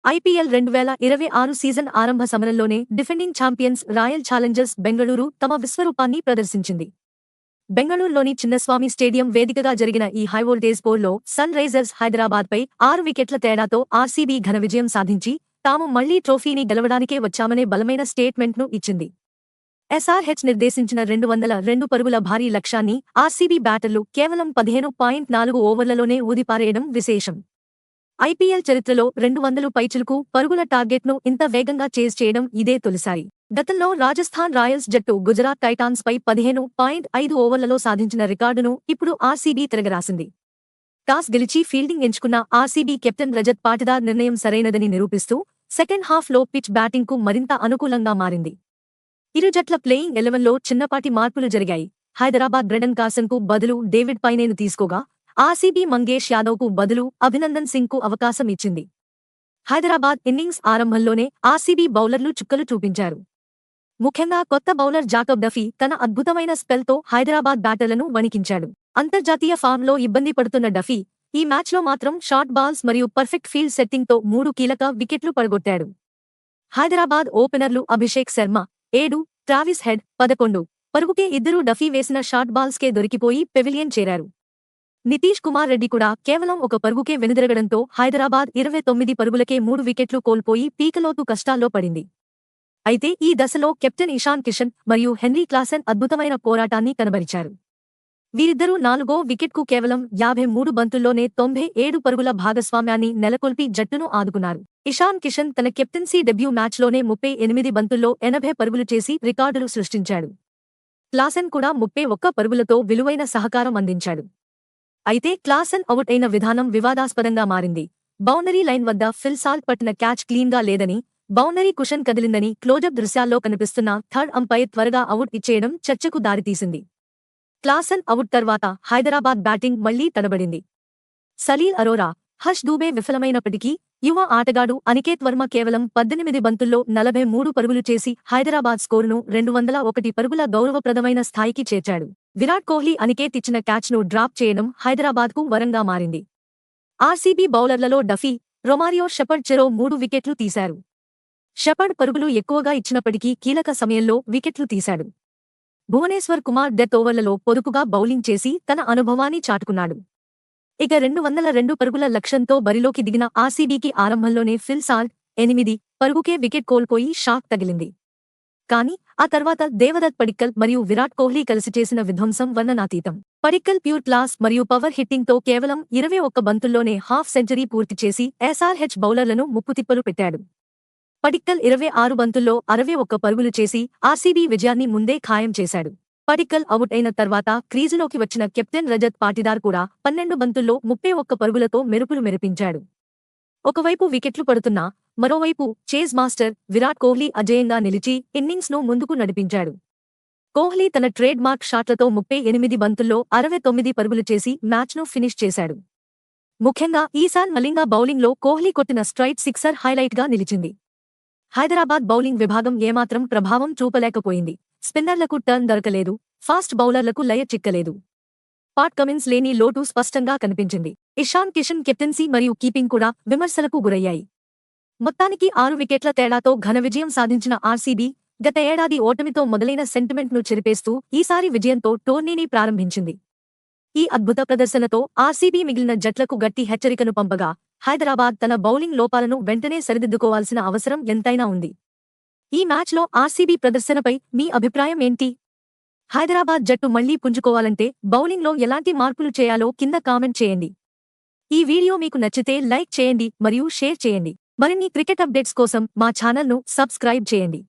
IPL 2026 season ఆరంభ సమరంలోనే defending champions royal challengers Bengaluru తమ విశ్వరూపాన్ని ప్రదర్శించింది. బెంగళూరులోని చిన్నస్వామి స్టేడియం వేదికగా జరిగిన ఈ హైవోల్టేజ్ పోర్లో సన్ రైజర్స్ హైదరాబాద్పై 6 వికెట్ల తేడాతో ఆర్సీబీ ఘన విజయం సాధించి తాము మళ్లీ ట్రోఫీని గెలవడానికే వచ్చామనే బలమైన స్టేట్మెంట్ను ఇచ్చింది. ఎస్ఆర్హెచ్ నిర్దేశించిన 202 పరుగుల భారీ లక్ష్యాన్ని ఆర్సీబీ బ్యాటర్లు కేవలం 15.4 ఓవర్లలోనే ఊదిపారేయడం విశేషం. ఐపీఎల్ చరిత్రలో 200 పైచిలుకు పరుగుల టార్గెట్ను ఇంత వేగంగా చేజ్ చేయడం ఇదే తొలిసారి. గతంలో రాజస్థాన్ రాయల్స్ జట్టు గుజరాత్ టైటాన్స్ పై 15.5 ఓవర్లలో సాధించిన రికార్డును ఇప్పుడు ఆర్సీబీ తిరగరాసింది. టాస్ గెలిచి ఫీల్డింగ్ ఎంచుకున్న ఆర్సీబీ కెప్టెన్ రజత్ పాటిదార్ నిర్ణయం సరైనదని నిరూపిస్తూ సెకండ్ హాఫ్లో పిచ్ బ్యాటింగ్కు మరింత అనుకూలంగా మారింది. ఇరు జట్ల ప్లేయింగ్ 11లో చిన్నపాటి మార్పులు జరిగాయి. హైదరాబాద్ బ్రెడన్ కార్సన్కు బదులు డేవిడ్ పైనేను తీసుకోగా ఆర్సీబీ మంగేష్ యాదవ్కు బదులు అభినందన్ సింగ్కు అవకాశం ఇచ్చింది. హైదరాబాద్ ఇన్నింగ్స్ ఆరంభంలోనే ఆర్సీబీ బౌలర్లు చుక్కలు చూపించారు. ముఖ్యంగా కొత్త బౌలర్ జాకబ్ డఫీ తన అద్భుతమైన స్పెల్తో హైదరాబాద్ బ్యాటర్లను వణికించాడు. అంతర్జాతీయ ఫామ్లో ఇబ్బంది పడుతున్న డఫీ ఈ మ్యాచ్లో మాత్రం షార్ట్ బాల్స్ మరియు పర్ఫెక్ట్ ఫీల్డ్ సెట్టింగ్తో 3 కీలక వికెట్లు పడగొట్టాడు. హైదరాబాద్ ఓపెనర్లు అభిషేక్ శర్మ 7, ట్రావిస్ హెడ్ 11 పరుగుకే ఇద్దరూ డఫీ వేసిన షార్ట్ బాల్స్కే దొరికిపోయి పెవిలియన్ చేరారు. నితీష్ కుమార్ రెడ్డి కూడా కేవలం 1 పరుగుకే వెనుదిరగడంతో హైదరాబాద్ 29 పరుగులకే 3 వికెట్లు కోల్పోయి పీకలోతు కష్టాల్లో పడింది. అయితే ఈ దశలో కెప్టెన్ ఇషాన్ కిషన్ మరియు హెన్రీ క్లాసెన్ అద్భుతమైన పోరాటాన్ని కనబరిచారు. వీరిద్దరూ 4వ వికెట్కు కేవలం 53 బంతుల్లోనే 97 పరుగుల భాగస్వామ్యాన్ని నెలకొల్పి జట్టును ఆదుకున్నారు. ఇషాన్ కిషన్ తన కెప్టెన్సీ డెబ్యూ మ్యాచ్లోనే 38 బంతుల్లో 80 పరుగులు చేసి రికార్డులు సృష్టించాడు. క్లాసెన్ కూడా 31 పరుగులతో విలువైన సహకారం అందించాడు. అయితే క్లాసెన్ అవుట్ అయిన విధానం వివాదాస్పదంగా మారింది. బౌండరీ లైన్ వద్ద ఫిల్ సాల్ట్ పట్టిన క్యాచ్ క్లీన్గా లేదని, బౌండరీ కుషన్ కదిలిందని క్లోజప్ దృశ్యాల్లో కనిపిస్తున్న థర్డ్ అంపైర్ త్వరగా అవుట్ ఇచ్చేయడం చర్చకు దారితీసింది. క్లాసెన్ అవుట్ తర్వాత హైదరాబాద్ బ్యాటింగ్ మళ్లీ తడబడింది. సలీల్ అరోరా, హర్ష్ దూబే విఫలమైనప్పటికీ యువ ఆటగాడు అనికేత్ వర్మ కేవలం 18 బంతుల్లో 43 పరుగులు చేసి హైదరాబాద్ స్కోరును 201 పరుగుల గౌరవప్రదమైన స్థాయికి చేర్చాడు. విరాట్ కోహ్లీ అనికేత్ ఇచ్చిన క్యాచ్ను డ్రాప్ చేయడం హైదరాబాద్కు వరంగా మారింది. ఆర్సీబీ బౌలర్లలో డఫీ, రొమారియో షెపర్డ్ చెరో 3 వికెట్లు తీశారు. షెపర్డ్ పరుగులు ఎక్కువగా ఇచ్చినప్పటికీ కీలక సమయంలో వికెట్లు తీశాడు. భువనేశ్వర్ కుమార్ డెత్ ఓవర్లలో పొదుపుగా బౌలింగ్ చేసి తన అనుభవాన్ని చాటుకున్నాడు. ఇక 202 పరుగుల లక్ష్యంతో బరిలోకి దిగిన ఆర్సీబీకి ఆరంభంలోనే ఫిల్ సాల్ట్ 8 పరుగుకే వికెట్ కోల్పోయి షాక్ తగిలింది. కానీ ఆ తర్వాత దేవదత్ పడిక్కల్ మరియు విరాట్ కోహ్లీ కలిసి చేసిన విధ్వంసం వర్ణనాతీతం. పడిక్కల్ ప్యూర్ క్లాస్ మరియు పవర్ హిట్టింగ్తో కేవలం 21 బంతుల్లోనే హాఫ్ సెంచరీ పూర్తి చేసి ఎస్ఆర్హెచ్ బౌలర్లను ముప్పుతిప్పలు పెట్టాడు. పడిక్కల్ 26 బంతుల్లో 61 పరుగులు చేసి ఆర్సీబీ విజయాన్ని ముందే ఖాయం చేశాడు. పడిక్కల్ అవుట్ అయిన తర్వాత క్రీజులోకి వచ్చిన కెప్టెన్ రజత్ పాటిదార్ కూడా 12 బంతుల్లో 31 పరుగులతో మెరుపులు మెరిపించాడు. ఒకవైపు వికెట్లు పడుతున్నా మరోవైపు చేజ్ మాస్టర్ విరాట్ కోహ్లీ అజేయంగా నిలిచి ఇన్నింగ్స్ను ముందుకు నడిపించాడు. కోహ్లీ తన ట్రేడ్ మార్క్ షాట్లతో 38 బంతుల్లో 69 పరుగులు చేసి మ్యాచ్ను ఫినిష్ చేశాడు. ముఖ్యంగా ఈశాన్ మలింగా బౌలింగ్లో కోహ్లీ కొట్టిన స్ట్రైట్ సిక్సర్ హైలైట్గా నిలిచింది. హైదరాబాద్ బౌలింగ్ విభాగం ఏమాత్రం ప్రభావం చూపలేకపోయింది. స్పిన్నర్లకు టర్న్ దొరకలేదు, ఫాస్ట్ బౌలర్లకు లయ చిక్కలేదు. పాట్ కమిన్స్ లేని లోటు స్పష్టంగా కనిపించింది. ఇషాన్ కిషన్ కెప్టెన్సీ మరియు కీపింగ్ కూడా విమర్శలకు గురయ్యాయి. మొత్తానికి 6 వికెట్ల తేడాతో ఘన విజయం సాధించిన ఆర్సీబీ గత ఏడాది ఓటమితో మొదలైన సెంటిమెంట్ను చెరిపేస్తూ ఈసారి విజయంతో టోర్నీని ప్రారంభించింది. ఈ అద్భుత ప్రదర్శనతో ఆర్సీబీ మిగిలిన జట్లకు గట్టి హెచ్చరికను పంపగా హైదరాబాద్ తన బౌలింగ్ లోపాలను వెంటనే సరిదిద్దుకోవాల్సిన అవసరం ఎంతైనా ఉంది. ఈ మ్యాచ్లో ఆర్సీబీ ప్రదర్శనపై మీ అభిప్రాయం ఏంటి? హైదరాబాద్ జట్టు మళ్లీ పుంజుకోవాలంటే బౌలింగ్లో ఎలాంటి మార్పులు చేయాలో కింద కామెంట్ చేయండి. ఈ వీడియో మీకు నచ్చితే లైక్ చేయండి మరియు షేర్ చేయండి. మరిన్ని క్రికెట్ అప్డేట్స్ కోసం మా ఛానల్ను సబ్స్క్రైబ్ చేయండి.